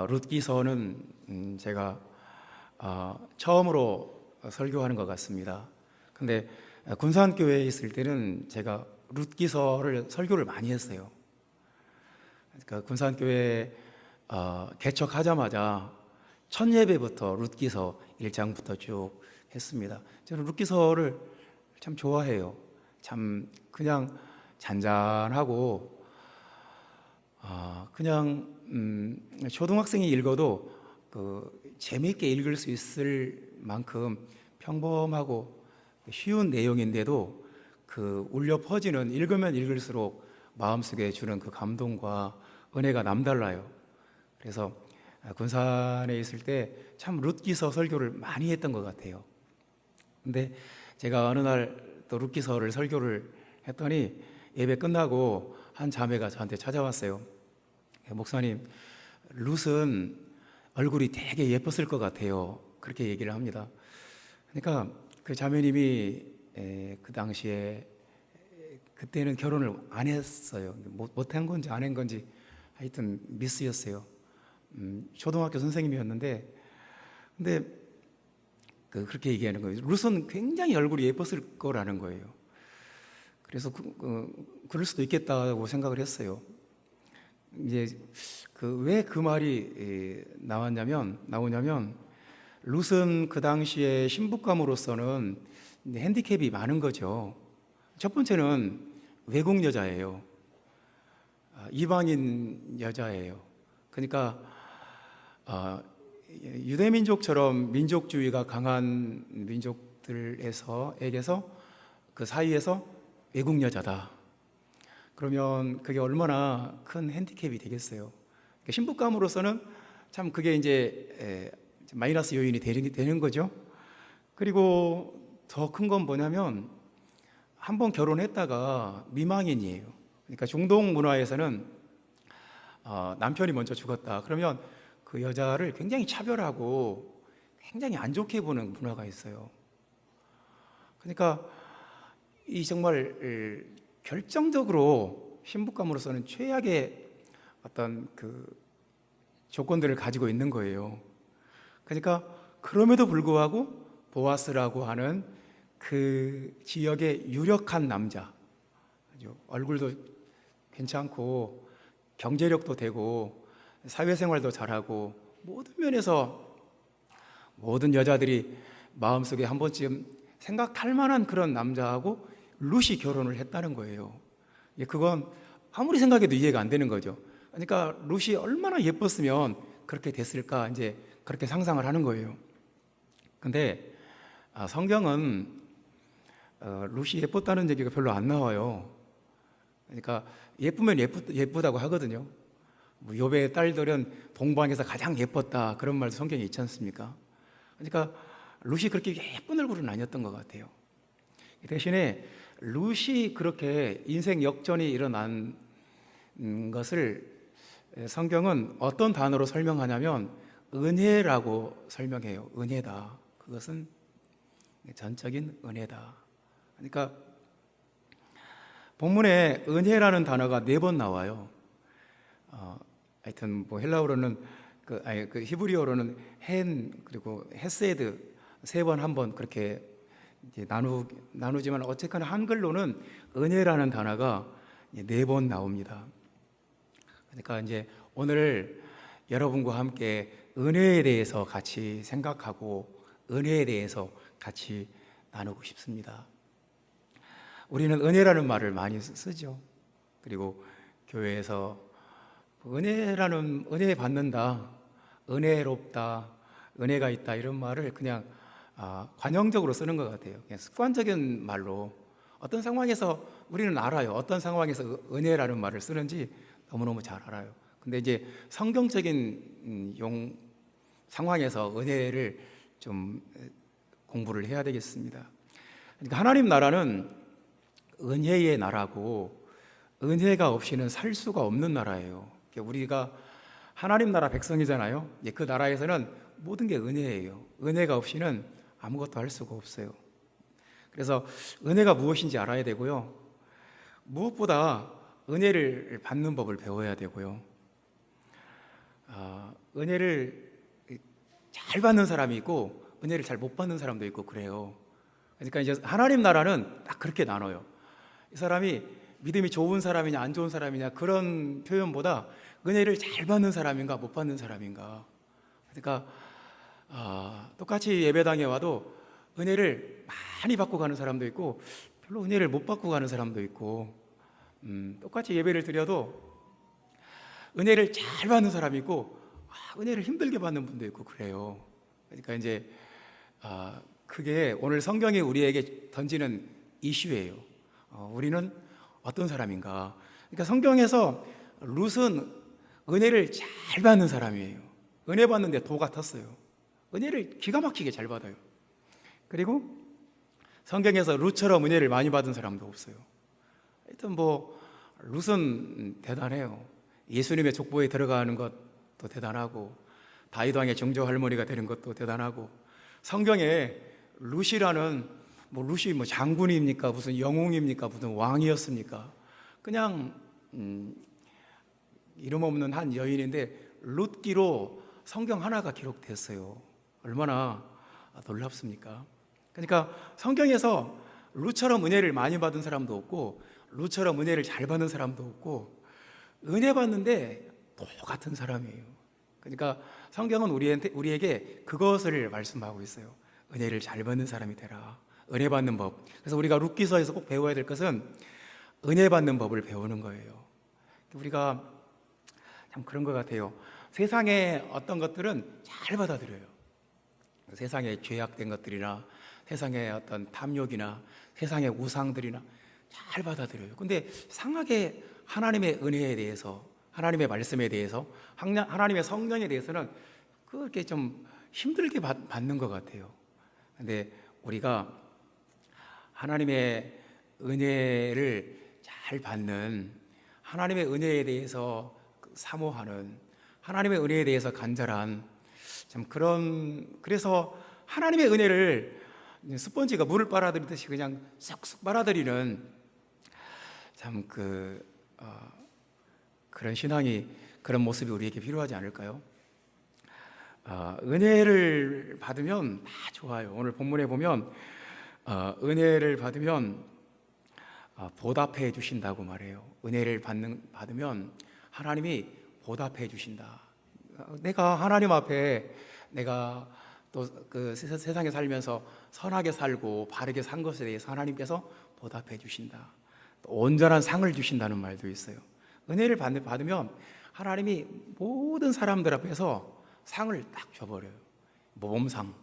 룻기서는 제가 처음으로 설교하는 것 같습니다. 근데 군산교회에 있을 때는 제가 룻기서를 설교를 많이 했어요. 그러니까 군산교회 개척하자마자 첫 예배부터 룻기서 1장부터 쭉 했습니다. 저는 룻기서를 참 좋아해요. 참 그냥 잔잔하고 그냥 초등학생이 읽어도 재미있게 읽을 수 있을 만큼 평범하고 쉬운 내용인데도 울려 퍼지는, 읽으면 읽을수록 마음속에 주는 그 감동과 은혜가 남달라요. 그래서 군산에 있을 때 참 룻기서 설교를 많이 했던 것 같아요. 근데 제가 어느 날 또 룻기서를 설교를 했더니 예배 끝나고 한 자매가 저한테 찾아왔어요. 목사님, 룻은 얼굴이 되게 예뻤을 것 같아요. 그렇게 얘기를 합니다. 그러니까 그 자매님이 그 당시에 그때는 결혼을 안 했어요. 못한 건지 안 한 건지 하여튼 미스였어요. 초등학교 선생님이었는데, 근데 그렇게 얘기하는 거예요. 룻은 굉장히 얼굴이 예뻤을 거라는 거예요. 그래서 그럴 수도 있겠다고 생각을 했어요. 이제 왜 그 말이 나오냐면 룻은 그 당시에 신부감으로서는 핸디캡이 많은 거죠. 첫 번째는 외국 여자예요. 이방인 여자예요. 그러니까 유대민족처럼 민족주의가 강한 민족들에서 그 사이에서 외국 여자다. 그러면 그게 얼마나 큰 핸디캡이 되겠어요. 신부감으로서는 참 그게 이제 마이너스 요인이 되는 거죠. 그리고 더 큰 건 뭐냐면 한 번 결혼했다가 미망인이에요. 그러니까 중동 문화에서는 남편이 먼저 죽었다 그러면 그 여자를 굉장히 차별하고 굉장히 안 좋게 보는 문화가 있어요. 그러니까 이 정말 결정적으로 신부감으로서는 최악의 어떤 조건들을 가지고 있는 거예요. 그러니까 그럼에도 불구하고 보아스라고 하는 그 지역의 유력한 남자, 얼굴도 괜찮고 경제력도 되고 사회생활도 잘하고 모든 면에서 모든 여자들이 마음속에 한 번쯤 생각할 만한 그런 남자하고 룻이 결혼을 했다는 거예요. 그건 아무리 생각해도 이해가 안 되는 거죠. 그러니까 룻이 얼마나 예뻤으면 그렇게 됐을까, 이제 그렇게 상상을 하는 거예요. 근데 성경은 룻이 예뻤다는 얘기가 별로 안 나와요. 그러니까 예쁘면 예쁘다고 하거든요. 욥의 딸들은 동방에서 가장 예뻤다, 그런 말도 성경에 있지 않습니까? 그러니까 룻이 그렇게 예쁜 얼굴은 아니었던 것 같아요. 대신에 룻이 그렇게 인생 역전이 일어난 것을 성경은 어떤 단어로 설명하냐면 은혜라고 설명해요. 은혜다. 그것은 전적인 은혜다. 그러니까 본문에 은혜라는 단어가 4번 나와요. 하여튼 헬라어로는 히브리어로는 헨 그리고 헤세드 3번, 1번 그렇게 이제 나누지만 어쨌거나 한글로는 은혜라는 단어가 4번 나옵니다. 그러니까 이제 오늘 여러분과 함께 은혜에 대해서 같이 생각하고 은혜에 대해서 같이 나누고 싶습니다. 우리는 은혜라는 말을 많이 쓰죠. 그리고 교회에서 은혜 받는다, 은혜롭다, 은혜가 있다, 이런 말을 그냥 관용적으로 쓰는 것 같아요. 그냥 습관적인 말로 어떤 상황에서 우리는 알아요. 어떤 상황에서 은혜라는 말을 쓰는지 너무너무 잘 알아요. 근데 이제 성경적인 상황에서 은혜를 좀 공부를 해야 되겠습니다. 그러니까 하나님 나라는 은혜의 나라고 은혜가 없이는 살 수가 없는 나라예요. 우리가 하나님 나라 백성이잖아요. 그 나라에서는 모든 게 은혜예요. 은혜가 없이는 아무것도 할 수가 없어요. 그래서 은혜가 무엇인지 알아야 되고요. 무엇보다 은혜를 받는 법을 배워야 되고요. 은혜를 잘 받는 사람이 있고 은혜를 잘 못 받는 사람도 있고 그래요. 그러니까 이제 하나님 나라는 딱 그렇게 나눠요. 이 사람이 믿음이 좋은 사람이냐 안 좋은 사람이냐 그런 표현보다 은혜를 잘 받는 사람인가 못 받는 사람인가. 그러니까 똑같이 예배당에 와도 은혜를 많이 받고 가는 사람도 있고 별로 은혜를 못 받고 가는 사람도 있고, 똑같이 예배를 드려도 은혜를 잘 받는 사람이 있고 은혜를 힘들게 받는 분도 있고 그래요. 그러니까 이제 그게 오늘 성경이 우리에게 던지는 이슈예요. 우리는 어떤 사람인가. 그러니까 성경에서 룻은 은혜를 잘 받는 사람이에요. 은혜 받는데 도 같았어요. 은혜를 기가 막히게 잘 받아요. 그리고 성경에서 룻처럼 은혜를 많이 받은 사람도 없어요. 하여튼 뭐 룻은 대단해요. 예수님의 족보에 들어가는 것도 대단하고 다윗 왕의 정조 할머니가 되는 것도 대단하고, 성경에 룻이라는 룻이 장군입니까 무슨 영웅입니까 무슨 왕이었습니까? 그냥 이름 없는 한 여인인데 룻기로 성경 하나가 기록됐어요. 얼마나 놀랍습니까? 그러니까 성경에서 룻처럼 은혜를 많이 받은 사람도 없고 룻처럼 은혜를 잘 받는 사람도 없고 은혜 받는데 똑같은 사람이에요. 그러니까 성경은 우리에게 그것을 말씀하고 있어요. 은혜를 잘 받는 사람이 되라. 은혜 받는 법. 그래서 우리가 룻기서에서 꼭 배워야 될 것은 은혜 받는 법을 배우는 거예요. 우리가 참 그런 것 같아요. 세상의 어떤 것들은 잘 받아들여요. 세상에 죄악된 것들이나 세상의 어떤 탐욕이나 세상의 우상들이나 잘 받아들여요. 근데 이상하게 하나님의 은혜에 대해서, 하나님의 말씀에 대해서, 하나님의 성령에 대해서는 그렇게 좀 힘들게 받는 것 같아요. 근데 우리가 하나님의 은혜를 잘 받는, 하나님의 은혜에 대해서 사모하는, 하나님의 은혜에 대해서 간절한 참 그래서 하나님의 은혜를 스펀지가 물을 빨아들이듯이 그냥 쏙쏙 빨아들이는 참 그런 신앙이, 그런 모습이 우리에게 필요하지 않을까요? 은혜를 받으면 다 좋아요. 오늘 본문에 보면 은혜를 받으면 보답해 주신다고 말해요. 은혜를 받으면 하나님이 보답해 주신다. 내가 하나님 앞에 내가 또 그 세상에 살면서 선하게 살고 바르게 산 것에 대해서 하나님께서 보답해 주신다. 또 온전한 상을 주신다는 말도 있어요. 은혜를 받으면 하나님이 모든 사람들 앞에서 상을 딱 줘버려요. 모범상,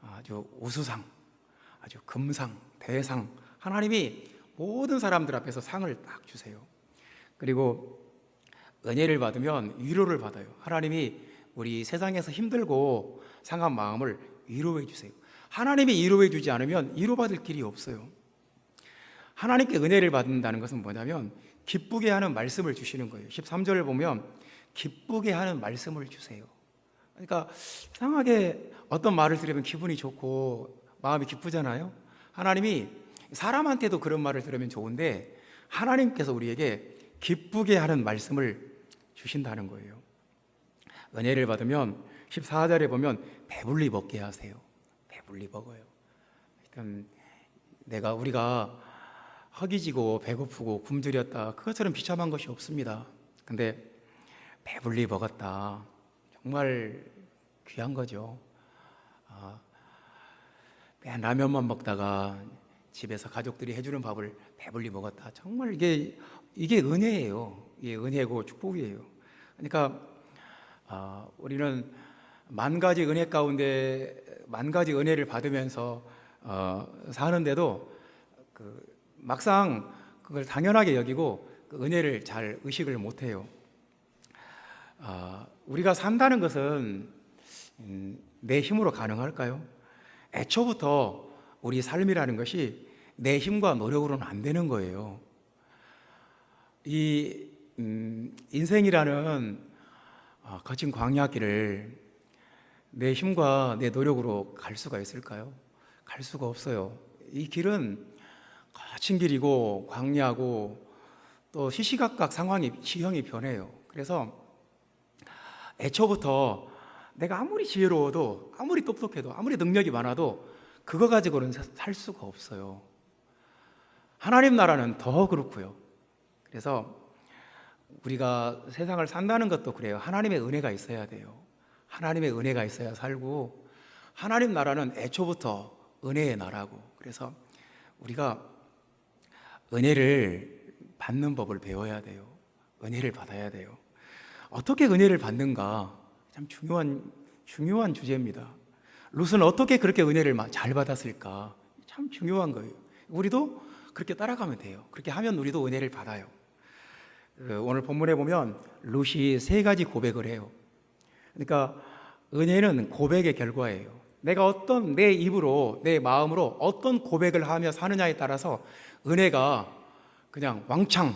아주 우수상, 아주 금상, 대상. 하나님이 모든 사람들 앞에서 상을 딱 주세요. 그리고 은혜를 받으면 위로를 받아요. 하나님이 우리 세상에서 힘들고 상한 마음을 위로해 주세요. 하나님이 위로해 주지 않으면 위로받을 길이 없어요. 하나님께 은혜를 받는다는 것은 뭐냐면 기쁘게 하는 말씀을 주시는 거예요. 13절을 보면 기쁘게 하는 말씀을 주세요. 그러니까 이상하게 어떤 말을 들으면 기분이 좋고 마음이 기쁘잖아요. 하나님이 사람한테도 그런 말을 들으면 좋은데 하나님께서 우리에게 기쁘게 하는 말씀을 주신다는 거예요. 은혜를 받으면 14절에 보면 배불리 먹게 하세요. 배불리 먹어요. 일단 우리가 허기지고 배고프고 굶주렸다 그것처럼 비참한 것이 없습니다. 근데 배불리 먹었다 정말 귀한 거죠. 그냥 라면만 먹다가 집에서 가족들이 해주는 밥을 배불리 먹었다. 정말 이게 은혜예요. 이게 은혜고 축복이에요. 그러니까 우리는 만 가지 은혜 가운데 만 가지 은혜를 받으면서 사는데도 막상 그걸 당연하게 여기고 그 은혜를 잘 의식을 못해요. 우리가 산다는 것은 내 힘으로 가능할까요? 애초부터 우리 삶이라는 것이 내 힘과 노력으로는 안 되는 거예요. 이 인생이라는 거친 광야길을 내 힘과 내 노력으로 갈 수가 있을까요? 갈 수가 없어요. 이 길은 거친 길이고 광야고 또 시시각각 지형이 변해요. 그래서 애초부터 내가 아무리 지혜로워도, 아무리 똑똑해도, 아무리 능력이 많아도 그거 가지고는 살 수가 없어요. 하나님 나라는 더 그렇고요. 그래서 우리가 세상을 산다는 것도 그래요. 하나님의 은혜가 있어야 돼요. 하나님의 은혜가 있어야 살고, 하나님 나라는 애초부터 은혜의 나라고. 그래서 우리가 은혜를 받는 법을 배워야 돼요. 은혜를 받아야 돼요. 어떻게 은혜를 받는가? 참 중요한 주제입니다. 룻은 어떻게 그렇게 은혜를 잘 받았을까? 참 중요한 거예요. 우리도 그렇게 따라가면 돼요. 그렇게 하면 우리도 은혜를 받아요. 오늘 본문에 보면 룻이 3가지 고백을 해요. 그러니까 은혜는 고백의 결과예요. 내가 내 입으로, 내 마음으로 어떤 고백을 하며 사느냐에 따라서 은혜가 그냥 왕창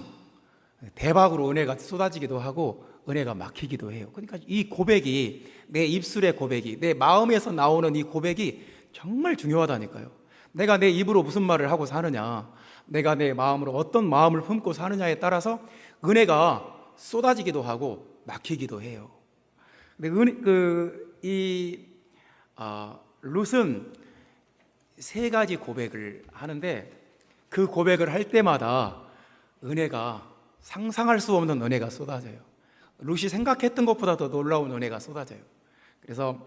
대박으로 은혜가 쏟아지기도 하고 은혜가 막히기도 해요. 그러니까 이 고백이, 내 입술의 고백이, 내 마음에서 나오는 이 고백이 정말 중요하다니까요. 내가 내 입으로 무슨 말을 하고 사느냐, 내가 내 마음으로 어떤 마음을 품고 사느냐에 따라서 은혜가 쏟아지기도 하고 막히기도 해요. 근데 룻은 3가지 고백을 하는데 그 고백을 할 때마다 은혜가, 상상할 수 없는 은혜가 쏟아져요. 룻이 생각했던 것보다 더 놀라운 은혜가 쏟아져요. 그래서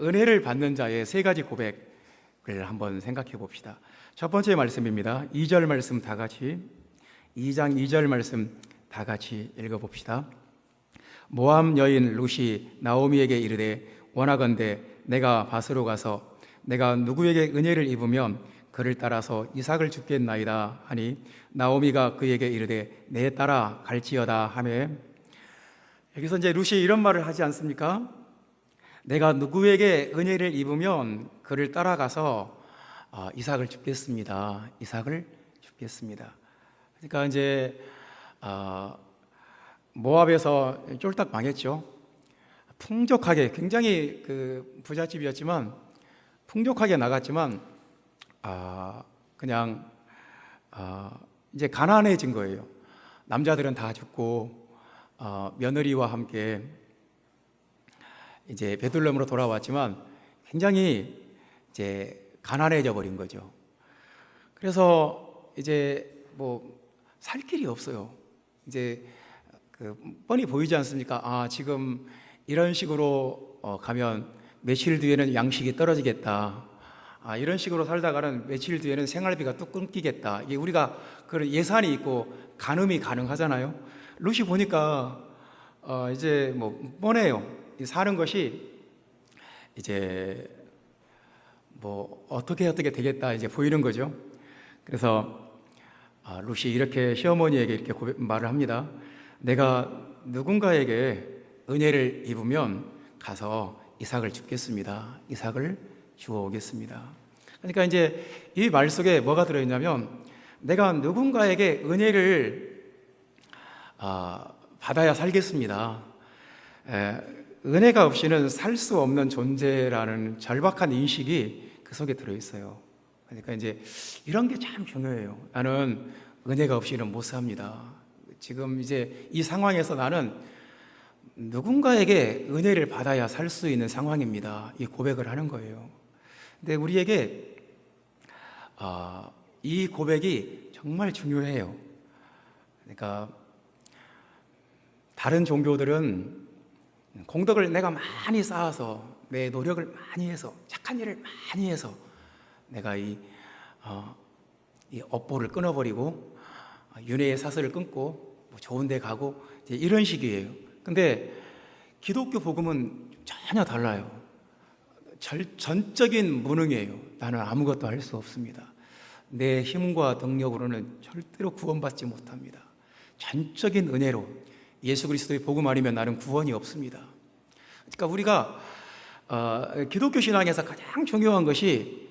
은혜를 받는 자의 3가지 고백을 한번 생각해 봅시다. 첫 번째 말씀입니다. 2절 말씀 다 같이, 2장 2절 말씀 다 같이 읽어봅시다. 모압 여인 룻이 나오미에게 이르되 원하건대 내가 밭으로 가서 내가 누구에게 은혜를 입으면 그를 따라서 이삭을 줍겠나이다 하니 나오미가 그에게 이르되 내 따라 갈지어다 하매, 여기서 이제 룻이 이런 말을 하지 않습니까? 내가 누구에게 은혜를 입으면 그를 따라가서 이삭을 줍겠습니다. 이삭을 줍겠습니다. 그러니까 이제 모압에서 쫄딱 망했죠. 풍족하게, 굉장히 부잣집이었지만 풍족하게 나갔지만 그냥 이제 가난해진 거예요. 남자들은 다 죽고 며느리와 함께 이제 베들레헴으로 돌아왔지만 굉장히 이제 가난해져 버린 거죠. 그래서 이제 뭐 살 길이 없어요. 이제 뻔히 보이지 않습니까? 지금 이런 식으로 가면 며칠 뒤에는 양식이 떨어지겠다. 이런 식으로 살다가는 며칠 뒤에는 생활비가 뚝 끊기겠다. 이게 우리가 그런 예산이 있고 가늠이 가능하잖아요. 룻이 보니까 이제 뭐 뻔해요. 사는 것이 이제 뭐 어떻게 되겠다 이제 보이는 거죠. 그래서 룻이 이렇게 시어머니에게 이렇게 말을 합니다. 내가 누군가에게 은혜를 입으면 가서 이삭을 줍겠습니다. 이삭을 주워 오겠습니다. 그러니까 이제 이 말 속에 뭐가 들어있냐면 내가 누군가에게 은혜를 받아야 살겠습니다. 은혜가 없이는 살 수 없는 존재라는 절박한 인식이 그 속에 들어있어요. 그러니까 이제 이런 게 참 중요해요. 나는 은혜가 없이는 못 삽니다. 지금 이제 이 상황에서 나는 누군가에게 은혜를 받아야 살 수 있는 상황입니다. 이 고백을 하는 거예요. 근데 우리에게 이 고백이 정말 중요해요. 그러니까 다른 종교들은 공덕을 내가 많이 쌓아서, 내 노력을 많이 해서, 착한 일을 많이 해서 내가 이 업보를 끊어버리고 윤회의 사슬을 끊고 뭐 좋은 데 가고 이제 이런 식이에요. 근데 기독교 복음은 전혀 달라요. 전적인 무능이에요. 나는 아무것도 할 수 없습니다. 내 힘과 능력으로는 절대로 구원받지 못합니다. 전적인 은혜로 예수 그리스도의 복음 아니면 나는 구원이 없습니다. 그러니까 우리가 기독교 신앙에서 가장 중요한 것이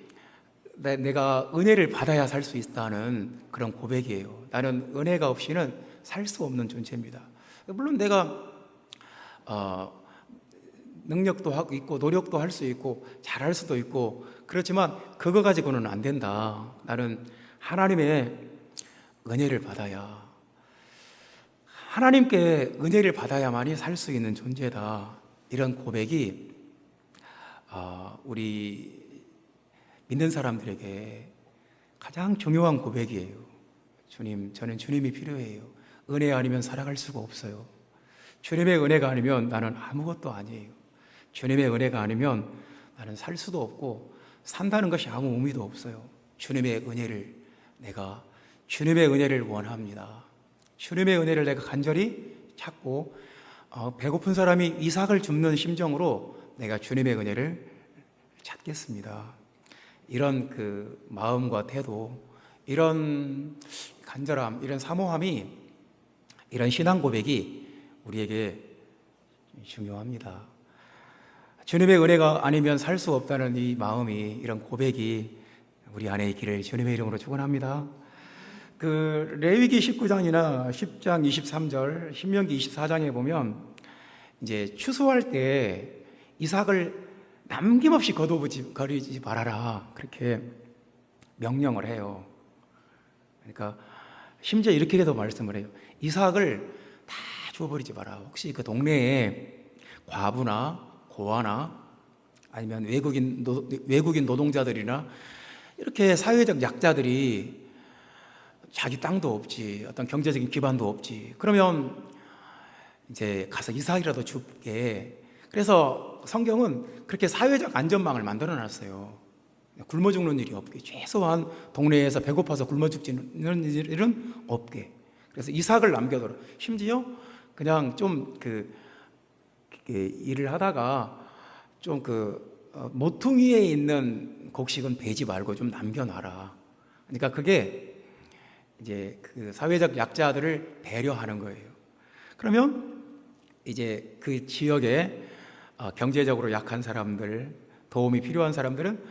내가 은혜를 받아야 살 수 있다는 그런 고백이에요. 나는 은혜가 없이는 살 수 없는 존재입니다. 물론 내가 능력도 하고 있고 노력도 할 수 있고 잘할 수도 있고 그렇지만 그거 가지고는 안 된다. 나는 하나님의 은혜를 받아야, 하나님께 은혜를 받아야만이 살 수 있는 존재다. 이런 고백이 우리 믿는 사람들에게 가장 중요한 고백이에요. 주님, 저는 주님이 필요해요. 은혜 아니면 살아갈 수가 없어요. 주님의 은혜가 아니면 나는 아무것도 아니에요. 주님의 은혜가 아니면 나는 살 수도 없고 산다는 것이 아무 의미도 없어요. 주님의 은혜를 원합니다. 주님의 은혜를 내가 간절히 찾고 배고픈 사람이 이삭을 줍는 심정으로 내가 주님의 은혜를 찾겠습니다. 이런 그 마음과 태도, 이런 간절함, 이런 사모함이, 이런 신앙 고백이 우리에게 중요합니다. 주님의 은혜가 아니면 살 수 없다는 이 마음이, 이런 고백이 우리 안에 있기를 주님의 이름으로 축원합니다. 그 레위기 19장이나 10장 23절, 신명기 24장에 보면 이제 추수할 때 이삭을 남김없이 거두지 말아라, 그렇게 명령을 해요. 그러니까 심지어 이렇게도 말씀을 해요. 이삭을 다 주워버리지 마라. 혹시 그 동네에 과부나 고아나 아니면 외국인 노동자들이나 이렇게 사회적 약자들이 자기 땅도 없지, 어떤 경제적인 기반도 없지, 그러면 이제 가서 이삭이라도 줄게. 그래서 성경은 그렇게 사회적 안전망을 만들어 놨어요. 굶어 죽는 일이 없게, 최소한 동네에서 배고파서 굶어 죽는 일은 없게. 그래서 이삭을 남겨둬라. 심지어 그냥 좀 일을 하다가 좀 모퉁이에 있는 곡식은 베지 말고 좀 남겨놔라. 그러니까 그게 이제 그 사회적 약자들을 배려하는 거예요. 그러면 이제 그 지역에 경제적으로 약한 사람들, 도움이 필요한 사람들은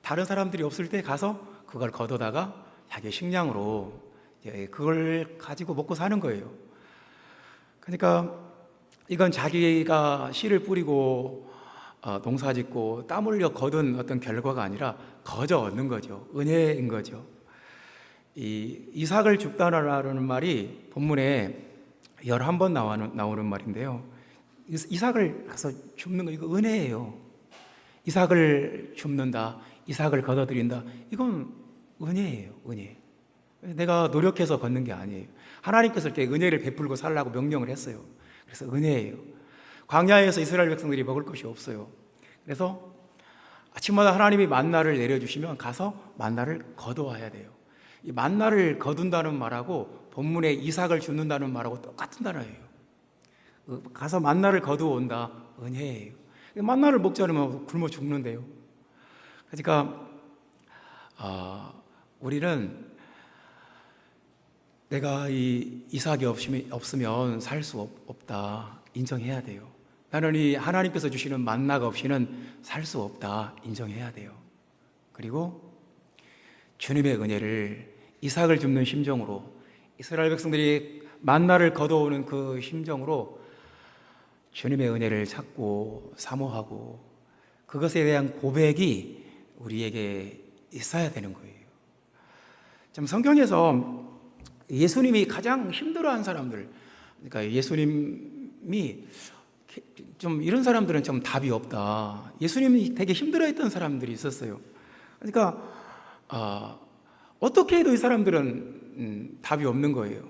다른 사람들이 없을 때 가서 그걸 걷어다가 자기 식량으로 그걸 가지고 먹고 사는 거예요. 그러니까 이건 자기가 씨를 뿌리고 농사 짓고 땀 흘려 거둔 어떤 결과가 아니라 거저 얻는 거죠. 은혜인 거죠. 이 이삭을 줍다라는 말이 본문에 11번 나오는 말인데요. 이삭을 가서 줍는 거, 이거 은혜예요. 이삭을 줍는다, 이삭을 걷어들인다, 이건 은혜예요. 은혜. 내가 노력해서 걷는 게 아니에요. 하나님께서 이렇게 은혜를 베풀고 살라고 명령을 했어요. 그래서 은혜예요. 광야에서 이스라엘 백성들이 먹을 것이 없어요. 그래서 아침마다 하나님이 만나를 내려주시면 가서 만나를 거두어야 돼요. 이 만나를 거둔다는 말하고 본문에 이삭을 줍는다는 말하고 똑같은 단어예요. 가서 만나를 거두어 온다, 은혜예요. 만나를 먹지 않으면 굶어 죽는데요. 그러니까 우리는 내가 이 이삭이 없으면 살 수 없다, 인정해야 돼요. 나는 이 하나님께서 주시는 만나가 없이는 살 수 없다, 인정해야 돼요. 그리고 주님의 은혜를, 이삭을 줍는 심정으로, 이스라엘 백성들이 만나를 거두어오는 그 심정으로 주님의 은혜를 찾고 사모하고 그것에 대한 고백이 우리에게 있어야 되는 거예요. 참 성경에서 예수님이 가장 힘들어한 사람들, 그러니까 예수님이 좀 이런 사람들은 좀 답이 없다, 예수님이 되게 힘들어했던 사람들이 있었어요. 그러니까 어떻게 해도 이 사람들은 답이 없는 거예요.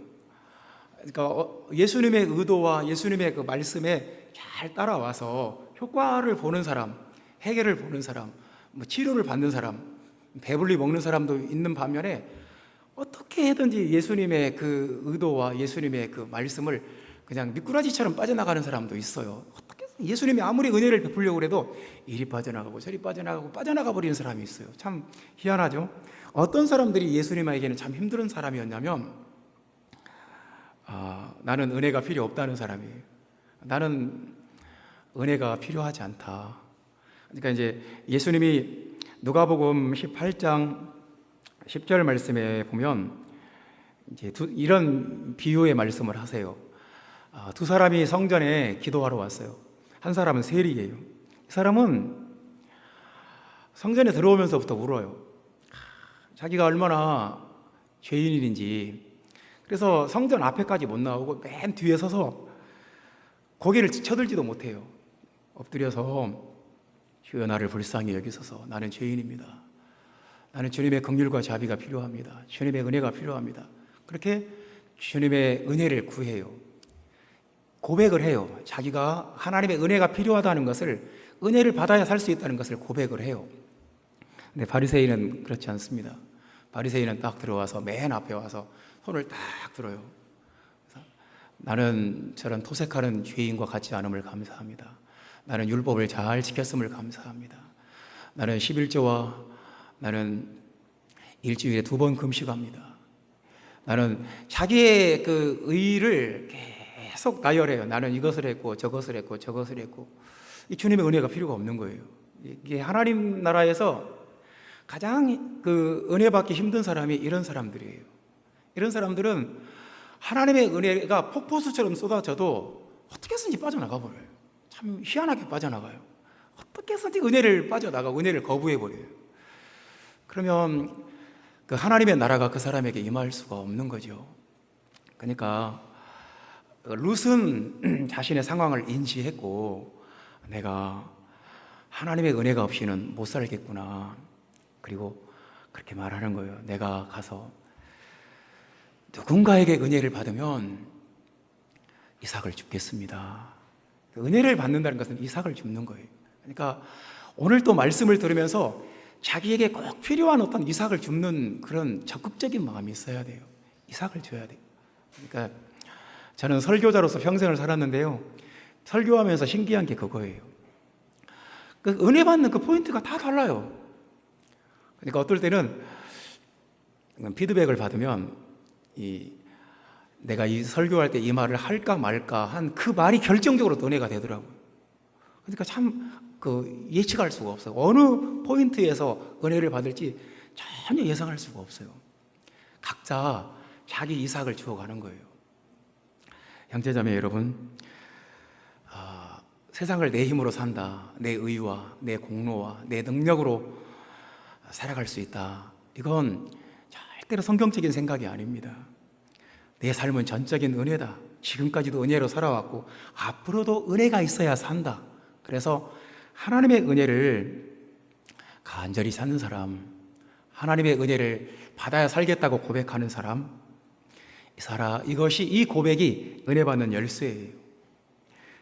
그러니까 예수님의 의도와 예수님의 그 말씀에 잘 따라와서 효과를 보는 사람, 해결을 보는 사람, 치료를 받는 사람, 배불리 먹는 사람도 있는 반면에 어떻게 해든지 예수님의 그 의도와 예수님의 그 말씀을 그냥 미꾸라지처럼 빠져나가는 사람도 있어요. 어떻게 예수님이 아무리 은혜를 베풀려고 해도 이리 빠져나가고 저리 빠져나가 버리는 사람이 있어요. 참 희한하죠. 어떤 사람들이 예수님에게는 참 힘든 사람이었냐면 나는 은혜가 필요 없다는 사람이에요. 나는 은혜가 필요하지 않다. 그러니까 이제 예수님이 누가복음 18장 10절 말씀에 보면 이제 이런 비유의 말씀을 하세요. 두 사람이 성전에 기도하러 왔어요. 한 사람은 세리예요. 이 사람은 성전에 들어오면서부터 울어요. 자기가 얼마나 죄인인지. 그래서 성전 앞에까지 못 나오고 맨 뒤에 서서 고개를 쳐들지도 못해요. 엎드려서 주여 나를 불쌍히 여기소서. 나는 죄인입니다. 나는 주님의 긍휼과 자비가 필요합니다. 주님의 은혜가 필요합니다. 그렇게 주님의 은혜를 구해요. 고백을 해요. 자기가 하나님의 은혜가 필요하다는 것을, 은혜를 받아야 살 수 있다는 것을 고백을 해요. 근데 바리새인은 그렇지 않습니다. 바리새인은 딱 들어와서 맨 앞에 와서 손을 딱 들어요. 나는 저런 토색하는 죄인과 같지 않음을 감사합니다. 나는 율법을 잘 지켰음을 감사합니다. 나는 11조와 나는 일주일에 2번 금식합니다. 나는 자기의 그 의를 계속 나열해요. 나는 이것을 했고 저것을 했고 저것을 했고. 이 주님의 은혜가 필요가 없는 거예요. 이게 하나님 나라에서 가장 그 은혜 받기 힘든 사람이 이런 사람들이에요. 이런 사람들은 하나님의 은혜가 폭포수처럼 쏟아져도 어떻게 해서든지 빠져나가 버려요. 참 희한하게 빠져나가요. 어떻게 해서든지 은혜를 빠져나가고 은혜를 거부해 버려요. 그러면 그 하나님의 나라가 그 사람에게 임할 수가 없는 거죠. 그러니까 룻은 자신의 상황을 인지했고, 내가 하나님의 은혜가 없이는 못 살겠구나. 그리고 그렇게 말하는 거예요. 내가 가서 누군가에게 은혜를 받으면 이삭을 줍겠습니다. 은혜를 받는다는 것은 이삭을 줍는 거예요. 그러니까 오늘 또 말씀을 들으면서 자기에게 꼭 필요한 어떤 이삭을 줍는 그런 적극적인 마음이 있어야 돼요. 이삭을 줘야 돼요. 그러니까 저는 설교자로서 평생을 살았는데요, 설교하면서 신기한 게 그거예요. 그 은혜 받는 그 포인트가 다 달라요. 그러니까 어떨 때는 피드백을 받으면 내가 이 설교할 때 이 말을 할까 말까 한 그 말이 결정적으로 은혜가 되더라고요. 그러니까 참 예측할 수가 없어요. 어느 포인트에서 은혜를 받을지 전혀 예상할 수가 없어요. 각자 자기 이삭을 주어가는 거예요. 형제자매 여러분, 세상을 내 힘으로 산다, 내 의와 내 공로와 내 능력으로 살아갈 수 있다, 이건 절대로 성경적인 생각이 아닙니다. 내 삶은 전적인 은혜다. 지금까지도 은혜로 살아왔고 앞으로도 은혜가 있어야 산다. 그래서 하나님의 은혜를 간절히 찾는 사람, 하나님의 은혜를 받아야 살겠다고 고백하는 사람, 이 고백이 은혜 받는 열쇠예요.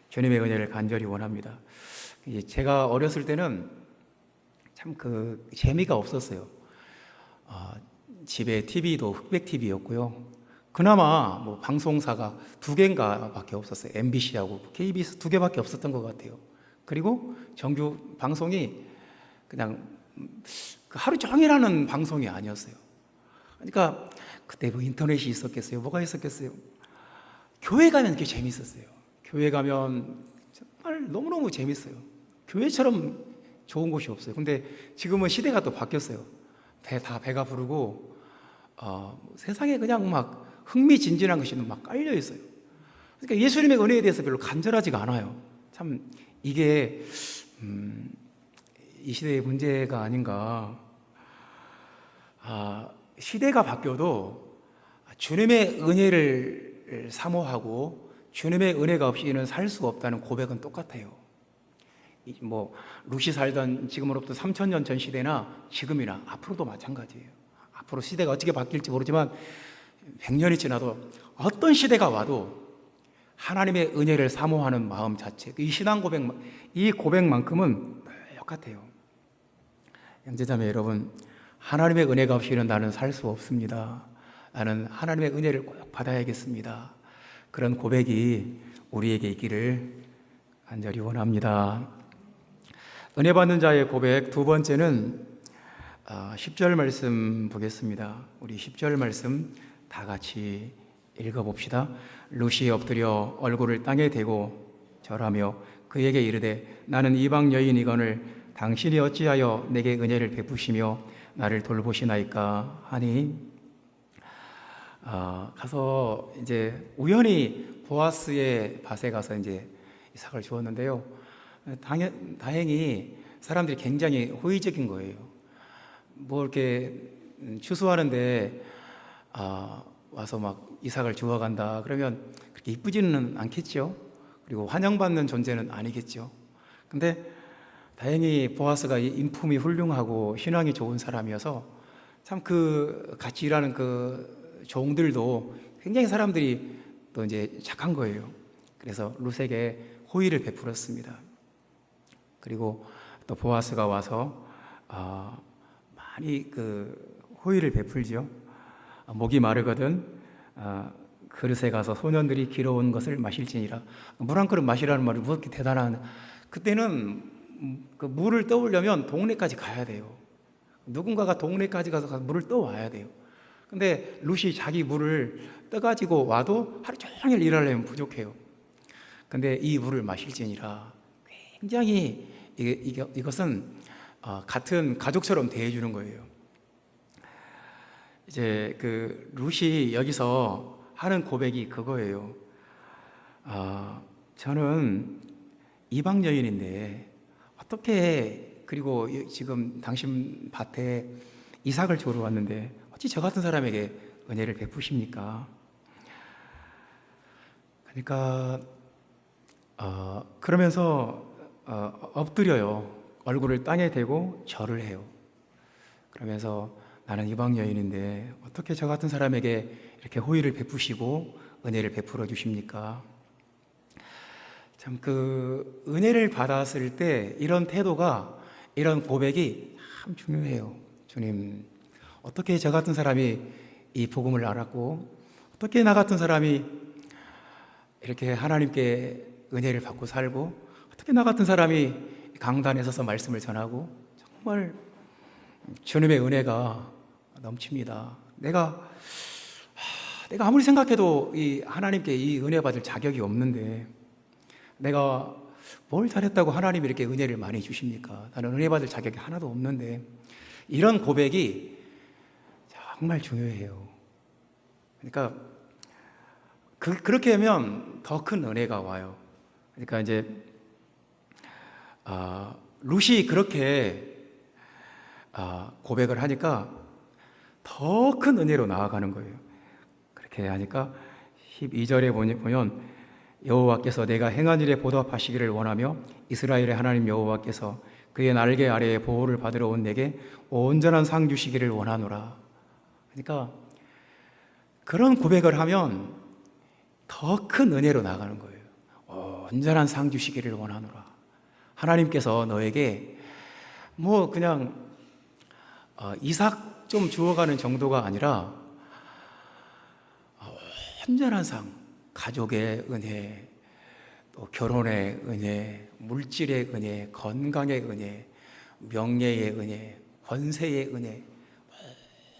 주님의 은혜를 간절히 원합니다. 제가 어렸을 때는 참 재미가 없었어요. 집에 TV도 흑백 TV였고요. 그나마 방송사가 2개인가 밖에 없었어요. MBC하고 KBS 2개밖에 없었던 것 같아요. 그리고 정규 방송이 그냥 하루 종일 하는 방송이 아니었어요. 그러니까 그때 인터넷이 있었겠어요? 뭐가 있었겠어요? 교회 가면 그게 재밌었어요. 교회 가면 정말 너무너무 재밌어요. 교회처럼 좋은 곳이 없어요. 근데 지금은 시대가 또 바뀌었어요. 배가 부르고 세상에 그냥 막 흥미진진한 것이 막 깔려 있어요. 그러니까 예수님의 은혜에 대해서 별로 간절하지가 않아요. 참 이게 이 시대의 문제가 아닌가. 시대가 바뀌어도 주님의 은혜를 사모하고 주님의 은혜가 없이는 살 수가 없다는 고백은 똑같아요. 룻이 살던 지금으로부터 3000년 전 시대나 지금이나 앞으로도 마찬가지예요. 앞으로 시대가 어떻게 바뀔지 모르지만 100년이 지나도 어떤 시대가 와도 하나님의 은혜를 사모하는 마음 자체, 이 신앙 이 고백만큼은 똑같아요. 형제자매 여러분, 하나님의 은혜가 없이는 나는 살 수 없습니다. 나는 하나님의 은혜를 꼭 받아야겠습니다. 그런 고백이 우리에게 있기를 간절히 원합니다. 은혜 받는 자의 고백 두 번째는 10절 말씀 보겠습니다. 우리 10절 말씀 다 같이 읽어봅시다. 룻이 엎드려 얼굴을 땅에 대고 절하며 그에게 이르되 나는 이방 여인이거늘 당신이 어찌하여 내게 은혜를 베푸시며 나를 돌보시나이까 하니, 가서 이제 우연히 보아스의 밭에 가서 이제 이삭을 주었는데요. 다행히 사람들이 굉장히 호의적인 거예요. 이렇게 추수하는데 와서 막 이삭을 주워간다 그러면 그렇게 이쁘지는 않겠죠. 그리고 환영받는 존재는 아니겠죠. 근데 다행히 보아스가 인품이 훌륭하고 신앙이 좋은 사람이어서 참 그 같이 일하는 그 종들도 굉장히 사람들이 또 이제 착한 거예요. 그래서 룻에게 호의를 베풀었습니다. 그리고 또 보아스가 와서 많이 그 호의를 베풀죠. 목이 마르거든 그릇에 가서 소년들이 길어온 것을 마실지니라. 물 한 그릇 마시라는 말이 무엇게 대단한. 그때는 그 물을 떠오려면 동네까지 가야 돼요. 누군가가 동네까지 가서 물을 떠와야 돼요. 근데 룻이 자기 물을 떠가지고 와도 하루 종일 일하려면 부족해요. 근데 이 물을 마실지니라. 굉장히 이것은 같은 가족처럼 대해주는 거예요. 이제 그 룻이 여기서 하는 고백이 그거예요. 저는 이방 여인인데 어떻게, 그리고 지금 당신 밭에 이삭을 주러 왔는데 어찌 저 같은 사람에게 은혜를 베푸십니까? 그러니까 그러면서 엎드려요. 얼굴을 땅에 대고 절을 해요. 그러면서 나는 이방 여인인데 어떻게 저 같은 사람에게 이렇게 호의를 베푸시고 은혜를 베풀어 주십니까? 참 그 은혜를 받았을 때 이런 태도가, 이런 고백이 참 중요해요. 주님, 어떻게 저 같은 사람이 이 복음을 알았고 어떻게 나 같은 사람이 이렇게 하나님께 은혜를 받고 살고 어떻게 나 같은 사람이 강단에 서서 말씀을 전하고 정말 주님의 은혜가 넘칩니다. 내가 아무리 생각해도 이 하나님께 이 은혜 받을 자격이 없는데 내가 뭘 잘했다고 하나님이 이렇게 은혜를 많이 주십니까? 나는 은혜 받을 자격이 하나도 없는데. 이런 고백이 정말 중요해요. 그러니까 그렇게 하면 더 큰 은혜가 와요. 그러니까 이제 룻이 그렇게 고백을 하니까 더 큰 은혜로 나아가는 거예요. 그렇게 하니까 12절에 보면 여호와께서 내가 행한 일에 보답하시기를 원하며 이스라엘의 하나님 여호와께서 그의 날개 아래에 보호를 받으러 온 내게 온전한 상 주시기를 원하노라. 그러니까 그런 고백을 하면 더 큰 은혜로 나가는 거예요. 온전한 상 주시기를 원하노라. 하나님께서 너에게 뭐 그냥 이삭 좀 주워가는 정도가 아니라 온전한 상, 가족의 은혜, 또 결혼의 은혜, 물질의 은혜, 건강의 은혜, 명예의 은혜, 권세의 은혜,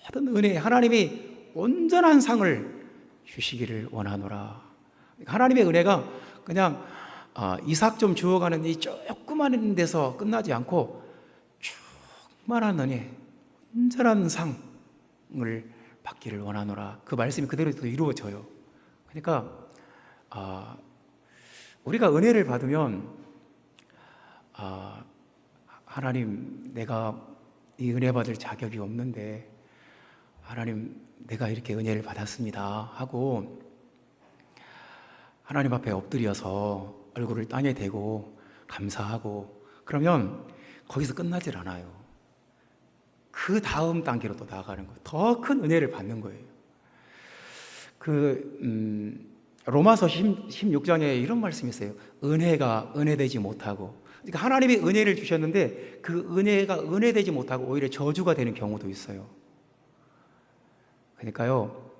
모든 은혜, 하나님이 온전한 상을 주시기를 원하노라. 하나님의 은혜가 그냥 이삭 좀 주워가는 이 조그마한 데서 끝나지 않고 충만한 은혜, 온전한 상을 받기를 원하노라. 그 말씀이 그대로 또 이루어져요. 그러니까 우리가 은혜를 받으면 하나님, 내가 이 은혜 받을 자격이 없는데 하나님, 내가 이렇게 은혜를 받았습니다 하고 하나님 앞에 엎드려서 얼굴을 땅에 대고 감사하고 그러면 거기서 끝나질 않아요. 그 다음 단계로 또 나아가는 거예요. 더 큰 은혜를 받는 거예요. 로마서 16장에 이런 말씀이 있어요. 은혜가 은혜되지 못하고, 그러니까 하나님이 은혜를 주셨는데 그 은혜가 은혜되지 못하고 오히려 저주가 되는 경우도 있어요. 그러니까요,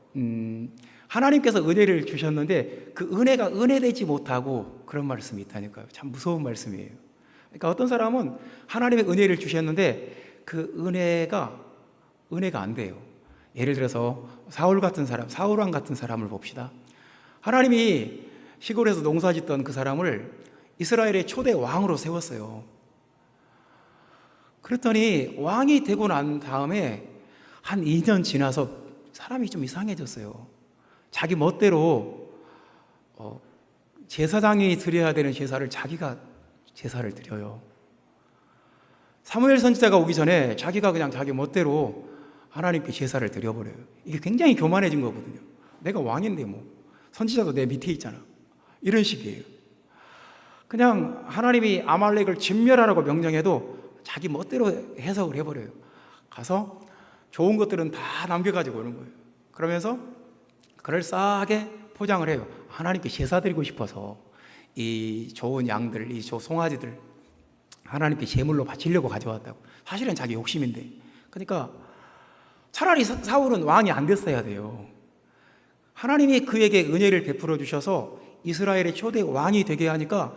하나님께서 은혜를 주셨는데 그 은혜가 은혜되지 못하고 그런 말씀이 있다니까요. 참 무서운 말씀이에요. 그러니까 어떤 사람은 하나님의 은혜를 주셨는데 그 은혜가 안 돼요. 예를 들어서 사울왕 같은 사람을 봅시다. 하나님이 시골에서 농사짓던 그 사람을 이스라엘의 초대 왕으로 세웠어요. 그랬더니 왕이 되고 난 다음에 한 2년 지나서 사람이 좀 이상해졌어요. 자기 멋대로 제사장이 드려야 되는 제사를 자기가 제사를 드려요. 사무엘 선지자가 오기 전에 자기가 그냥 자기 멋대로 하나님께 제사를 드려버려요. 이게 굉장히 교만해진 거거든요. 내가 왕인데 뭐 선지자도 내 밑에 있잖아. 이런 식이에요. 그냥 하나님이 아말렉을 진멸하라고 명령해도 자기 멋대로 해석을 해버려요. 가서 좋은 것들은 다 남겨가지고 오는 거예요. 그러면서 그럴싸하게 포장을 해요. 하나님께 제사 드리고 싶어서 이 좋은 양들, 이 송아지들 하나님께 제물로 바치려고 가져왔다고. 사실은 자기 욕심인데. 그러니까 차라리 사울은 왕이 안 됐어야 돼요. 하나님이 그에게 은혜를 베풀어 주셔서 이스라엘의 초대 왕이 되게 하니까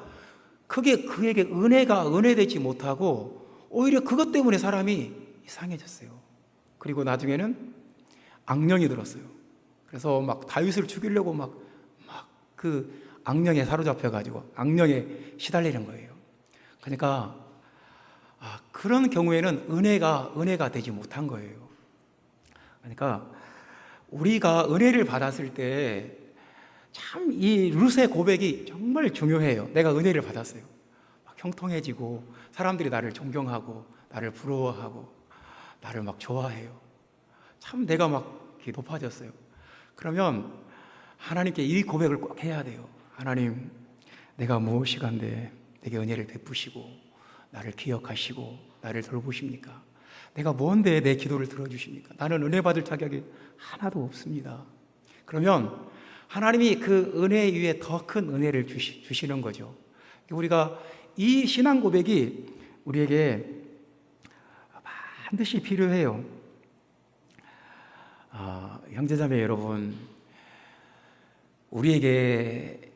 그게 그에게 은혜되지 못하고 오히려 그것 때문에 사람이 이상해졌어요. 그리고 나중에는 악령이 들었어요. 그래서 막 다윗을 죽이려고 막 그 악령에 사로잡혀가지고 악령에 시달리는 거예요. 그러니까 그런 경우에는 은혜가 되지 못한 거예요. 그러니까 우리가 은혜를 받았을 때 참 이 룻의 고백이 정말 중요해요. 내가 은혜를 받았어요. 막 형통해지고 사람들이 나를 존경하고 나를 부러워하고 나를 막 좋아해요. 참 내가 막 높아졌어요. 그러면 하나님께 이 고백을 꼭 해야 돼요. 하나님, 내가 무엇이간데 내게 은혜를 베푸시고 나를 기억하시고 나를 돌보십니까? 내가 뭔데 내 기도를 들어주십니까? 나는 은혜 받을 자격이 하나도 없습니다. 그러면 하나님이 그 은혜 위에 더 큰 은혜를 주시는 거죠. 우리가 이 신앙 고백이 우리에게 반드시 필요해요. 형제자매 여러분, 우리에게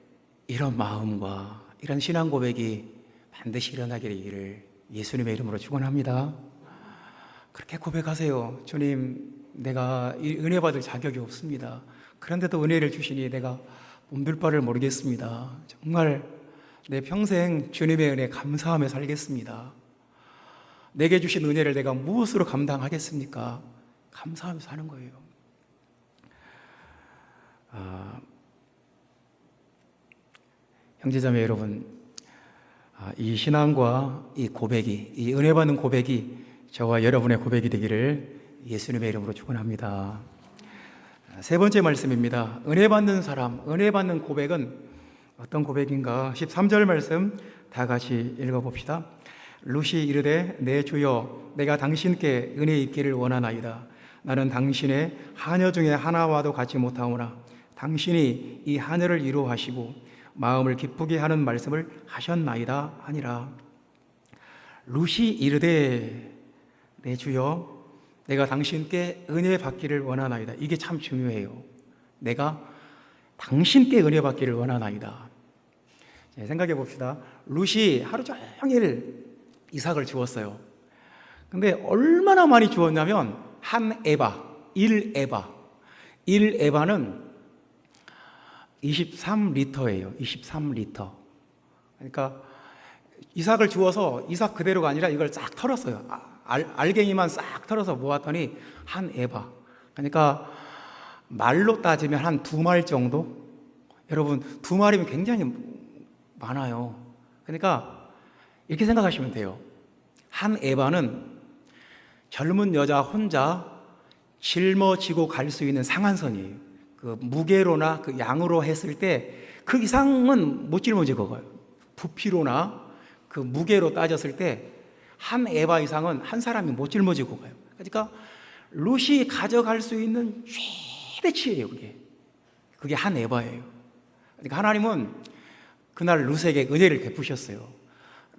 이런 마음과 이런 신앙 고백이 반드시 일어나게 되기를 예수님의 이름으로 축원합니다. 그렇게 고백하세요. 주님, 내가 이 은혜 받을 자격이 없습니다. 그런데도 은혜를 주시니 내가 몸둘 바를 모르겠습니다. 정말 내 평생 주님의 은혜 감사하며 살겠습니다. 내게 주신 은혜를 내가 무엇으로 감당하겠습니까? 감사하며 사는 거예요. 형제자매 여러분, 이 신앙과 이 고백이, 이 은혜 받는 고백이 저와 여러분의 고백이 되기를 예수님의 이름으로 축원합니다. 세 번째 말씀입니다. 은혜 받는 사람, 은혜 받는 고백은 어떤 고백인가? 13절 말씀 다 같이 읽어봅시다. 룻이 이르되 내 주여, 내가 당신께 은혜 입기를 원하나이다. 나는 당신의 하녀 중에 하나와도 같이 못하오나 당신이 이 하녀를 이루하시고 마음을 기쁘게 하는 말씀을 하셨나이다 하니라. 룻이 이르되 내 주여, 내가 당신께 은혜 받기를 원하나이다. 이게 참 중요해요. 내가 당신께 은혜 받기를 원하나이다. 생각해 봅시다. 룻이 하루 종일 이삭을 주었어요. 근데 얼마나 많이 주었냐면 한 에바, 1에바는 23리터예요. 23리터. 그러니까 이삭을 주어서 이삭 그대로가 아니라 이걸 싹 털었어요. 알갱이만 싹 털어서 모았더니 한 에바. 그러니까 말로 따지면 한 2말 정도? 여러분, 2말이면 굉장히 많아요. 그러니까 이렇게 생각하시면 돼요. 한 에바는 젊은 여자 혼자 짊어지고 갈 수 있는 상한선이에요. 그 무게로나 그 양으로 했을 때 그 이상은 못 짊어지고 가요. 부피로나 그 무게로 따졌을 때 한 에바 이상은 한 사람이 못 짊어지고 가요. 그러니까 룻이 가져갈 수 있는 최대치예요. 그게 한 에바예요. 그러니까 하나님은 그날 룻에게 은혜를 베푸셨어요.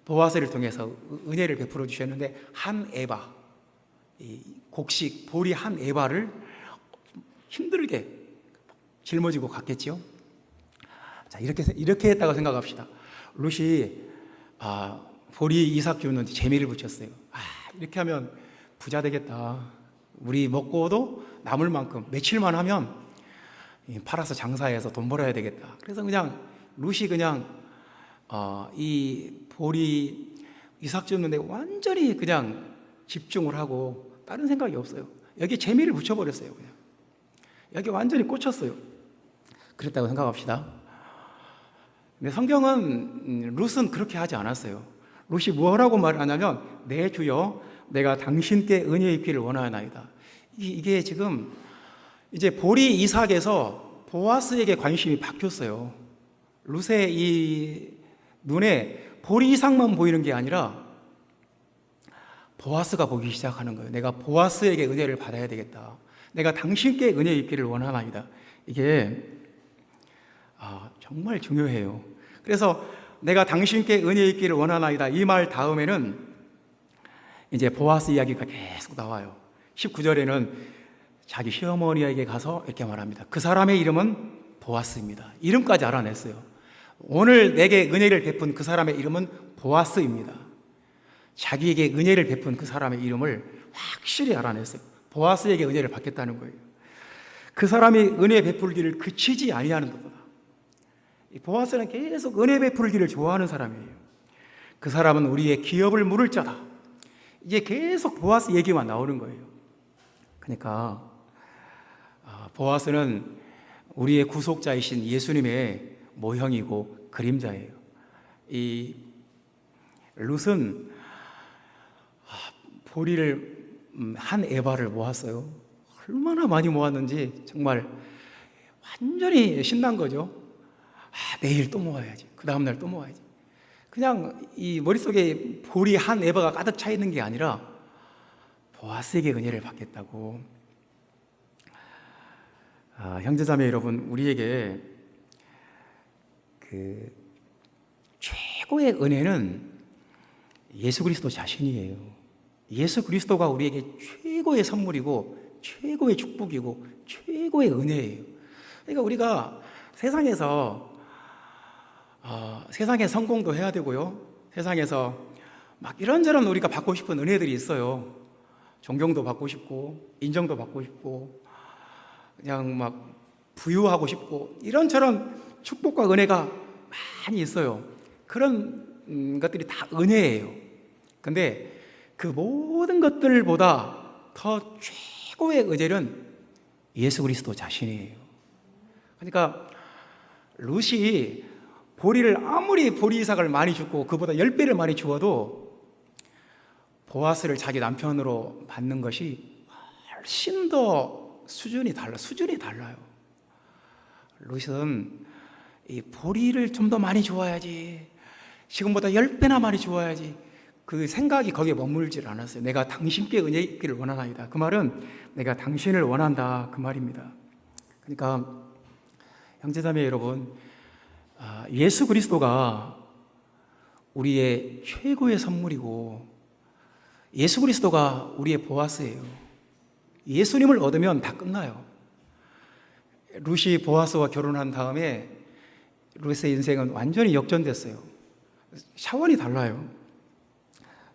보아스를 통해서 은혜를 베풀어 주셨는데 한 에바, 이 곡식 보리 한 에바를 힘들게 짊어지고 갔겠지요. 자, 이렇게 했다고 생각합시다. 룻이 보리 이삭 주는데 재미를 붙였어요. 이렇게 하면 부자 되겠다. 우리 먹고도 남을 만큼 며칠만 하면 팔아서 장사해서 돈 벌어야 되겠다. 그래서 그냥 룻이 그냥 이 보리 이삭 주는데 완전히 그냥 집중을 하고 다른 생각이 없어요. 여기 재미를 붙여버렸어요. 그냥 여기 완전히 꽂혔어요. 그랬다고 생각합시다. 근데 성경은 룻은 그렇게 하지 않았어요. 룻이 뭐라고 말하냐면 내 주여, 내가 당신께 은혜 입기를 원하나이다. 이게 지금 이제 보리 이삭에서 보아스에게 관심이 바뀌었어요. 룻의 이 눈에 보리 이상만 보이는 게 아니라 보아스가 보기 시작하는 거예요. 내가 보아스에게 은혜를 받아야 되겠다. 내가 당신께 은혜 있기를 원하나이다. 이게 정말 중요해요. 그래서 내가 당신께 은혜 있기를 원하나이다. 이 말 다음에는 이제 보아스 이야기가 계속 나와요. 19절에는 자기 시어머니에게 가서 이렇게 말합니다. 그 사람의 이름은 보아스입니다. 이름까지 알아냈어요. 오늘 내게 은혜를 베푼 그 사람의 이름은 보아스입니다. 자기에게 은혜를 베푼 그 사람의 이름을 확실히 알아냈어요. 보아스에게 은혜를 받겠다는 거예요. 그 사람이 은혜 베풀기를 그치지 아니하는 것보다. 보아스는 계속 은혜 베풀기를 좋아하는 사람이에요. 그 사람은 우리의 기업을 물을 자다. 이제 계속 보아스 얘기만 나오는 거예요. 그러니까 보아스는 우리의 구속자이신 예수님의 모형이고 그림자예요. 이 룻은 보리를 한 에바를 모았어요. 얼마나 많이 모았는지 정말 완전히 신난 거죠. 내일 또 모아야지. 그 다음날 또 모아야지. 그냥 이 머릿속에 보리 한 에바가 가득 차 있는 게 아니라 보아스에게 은혜를 받겠다고. 형제자매 여러분, 우리에게 그 최고의 은혜는 예수 그리스도 자신이에요. 예수 그리스도가 우리에게 최고의 선물이고 최고의 축복이고 최고의 은혜예요. 그러니까 우리가 세상에서 세상에 성공도 해야 되고요. 세상에서 막 이런저런 우리가 받고 싶은 은혜들이 있어요. 존경도 받고 싶고 인정도 받고 싶고 그냥 막 부유하고 싶고 이런저런 축복과 은혜가 많이 있어요. 그런 것들이 다 은혜예요. 근데 그 모든 것들보다 더 최고의 은혜는 예수 그리스도 자신이에요. 그러니까 룻이 보리를 아무리 보리 이삭을 많이 줬고 그보다 10배를 많이 주어도 보아스를 자기 남편으로 받는 것이 훨씬 더 수준이 달라요. 룻은 이 보리를 좀 더 많이 주어야지, 지금보다 10배나 많이 주어야지, 그 생각이 거기에 머물질 않았어요. 내가 당신께 은혜 있기를 원하나이다. 그 말은 내가 당신을 원한다, 그 말입니다. 그러니까 형제자매 여러분, 예수 그리스도가 우리의 최고의 선물이고 예수 그리스도가 우리의 보아스예요. 예수님을 얻으면 다 끝나요. 룻이 보아스와 결혼한 다음에 룻의 인생은 완전히 역전됐어요. 차원이 달라요.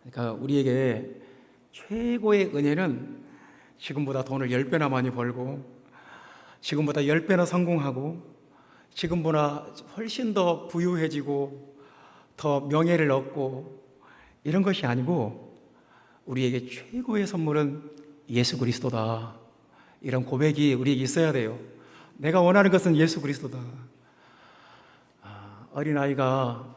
그러니까 우리에게 최고의 은혜는 지금보다 돈을 10배나 많이 벌고 지금보다 10배나 성공하고 지금보다 훨씬 더 부유해지고 더 명예를 얻고 이런 것이 아니고 우리에게 최고의 선물은 예수 그리스도다. 이런 고백이 우리에게 있어야 돼요. 내가 원하는 것은 예수 그리스도다. 어린아이가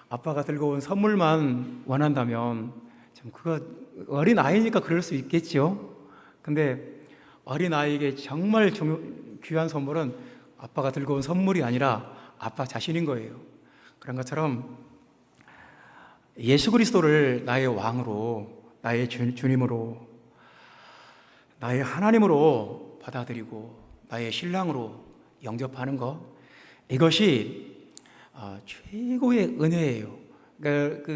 아빠가 들고 온 선물만 원한다면 참 그거 어린아이니까 그럴 수 있겠죠. 근데 어린아이에게 정말 귀한 선물은 아빠가 들고 온 선물이 아니라 아빠 자신인 거예요. 그런 것처럼 예수 그리스도를 나의 왕으로, 나의 주님으로, 나의 하나님으로 받아들이고 나의 신랑으로 영접하는 것, 이것이 최고의 은혜예요. 그러니까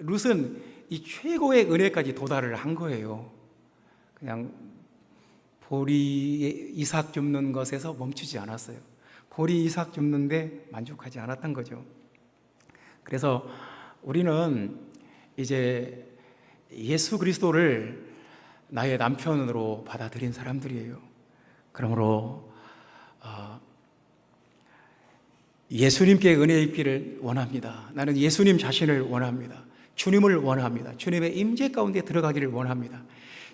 룻은 이 최고의 은혜까지 도달을 한 거예요. 그냥 보리 이삭 줍는 것에서 멈추지 않았어요. 보리 이삭 줍는데 만족하지 않았던 거죠. 그래서 우리는 이제 예수 그리스도를 나의 남편으로 받아들인 사람들이에요. 그러므로 예수님께 은혜 입기를 원합니다. 나는 예수님 자신을 원합니다. 주님을 원합니다. 주님의 임재 가운데 들어가기를 원합니다.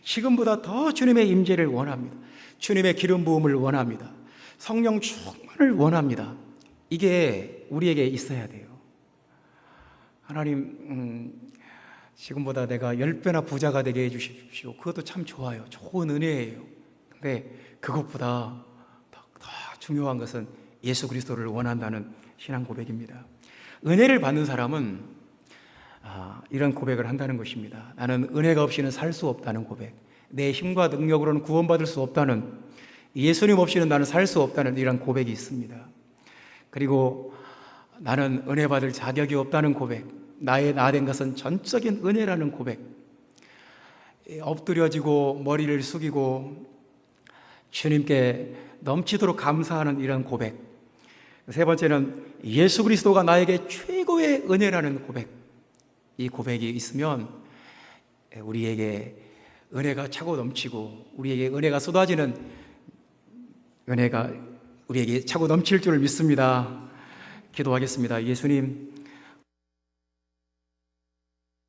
지금보다 더 주님의 임재를 원합니다. 주님의 기름 부음을 원합니다. 성령 충만을 원합니다. 이게 우리에게 있어야 돼요. 하나님, 지금보다 내가 10배나 부자가 되게 해주십시오. 그것도 참 좋아요. 좋은 은혜예요. 근데 그것보다 더 중요한 것은 예수 그리스도를 원한다는 신앙 고백입니다. 은혜를 받는 사람은 이런 고백을 한다는 것입니다. 나는 은혜가 없이는 살 수 없다는 고백, 내 힘과 능력으로는 구원받을 수 없다는, 예수님 없이는 나는 살 수 없다는 이런 고백이 있습니다. 그리고 나는 은혜 받을 자격이 없다는 고백, 나의 나 된 것은 전적인 은혜라는 고백, 엎드려지고 머리를 숙이고 주님께 넘치도록 감사하는 이런 고백. 세 번째는 예수 그리스도가 나에게 최고의 은혜라는 고백. 이 고백이 있으면 우리에게 은혜가 차고 넘치고 우리에게 은혜가 쏟아지는, 은혜가 우리에게 차고 넘칠 줄 믿습니다. 기도하겠습니다. 예수님,